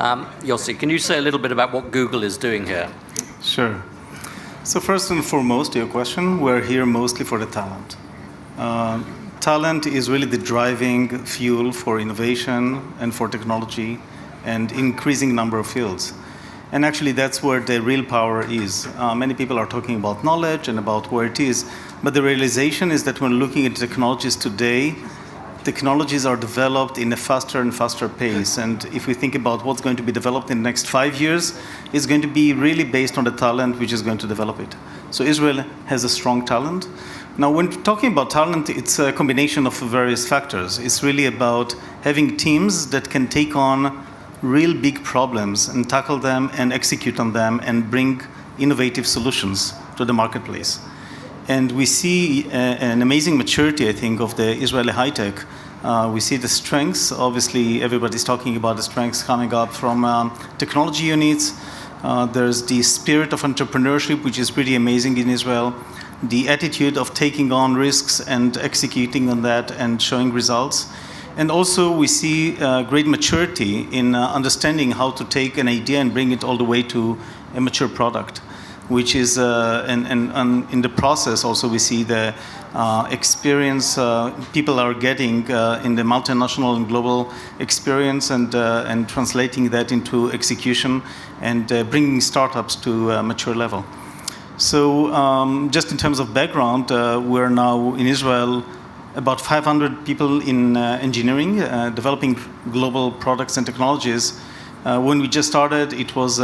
Yossi, can you say a little bit about what Google is doing here? Sure. So first and foremost, your question, we're here mostly for the talent. Talent is really the driving fuel for innovation and for technology and increasing number of fields. And actually, that's where the real power is. Many people are talking about knowledge and about where it is, but the realization is that when looking at technologies today, technologies are developed in a faster and faster pace. And if we think about what's going to be developed in the next 5 years, it's going to be really based on the talent which is going to develop it. So Israel has a strong talent. Now, when talking about talent, it's a combination of various factors. It's really about having teams that can take on real big problems and tackle them and execute on them and bring innovative solutions to the marketplace. And we see an amazing maturity, I think, of the Israeli high tech. We see the strengths. Obviously, everybody's talking about the strengths coming up from technology units. There's the spirit of entrepreneurship, which is pretty amazing in Israel. The attitude of taking on risks and executing on that and showing results. And also, we see great maturity in understanding how to take an idea and bring it all the way to a mature product, which is, and in the process also we see the experience people are getting in the multinational and global experience and translating that into execution and bringing startups to a mature level. So just in terms of background, we're now in Israel about 500 people in engineering, developing global products and technologies. When we just started, it was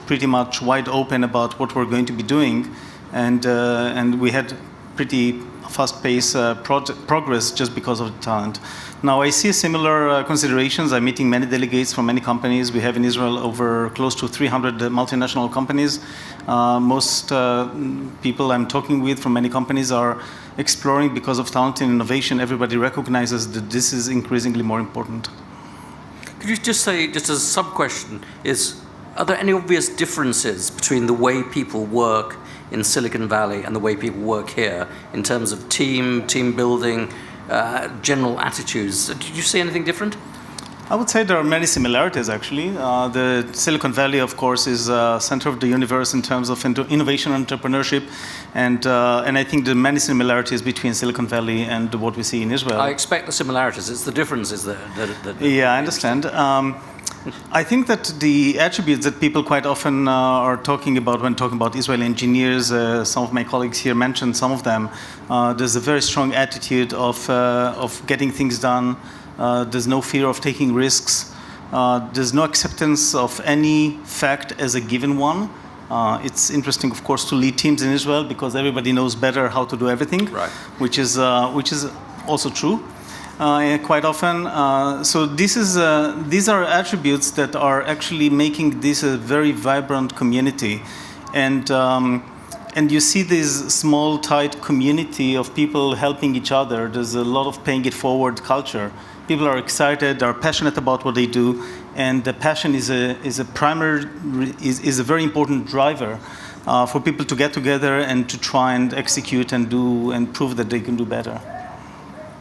pretty much wide open about what we're going to be doing, and we had pretty fast-paced progress just because of the talent. Now, I see similar considerations. I'm meeting many delegates from many companies. We have in Israel over close to 300 multinational companies. Most people I'm talking with from many companies are exploring because of talent and innovation. Everybody recognizes that this is increasingly more important. Could you just say, just as a sub-question, are there any obvious differences between the way people work in Silicon Valley and the way people work here in terms of team building, general attitudes? Did you see anything different? I would say there are many similarities, actually. The Silicon Valley, of course, is center of the universe in terms of innovation and entrepreneurship, and I think there are many similarities between Silicon Valley and what we see in Israel. I expect the similarities. It's the differences that yeah, I understand. I think that the attributes that people quite often are talking about when talking about Israeli engineers, some of my colleagues here mentioned some of them. There's a very strong attitude of getting things done. There's no fear of taking risks. There's no acceptance of any fact as a given one. It's interesting, of course, to lead teams in Israel because everybody knows better how to do everything, right. which is also true. Quite often. So these are attributes that are actually making this a very vibrant community. And you see this small, tight community of people helping each other. There's a lot of paying it forward culture. People are excited, are passionate about what they do, and the passion is a very important driver for people to get together and to try and execute and do and prove that they can do better.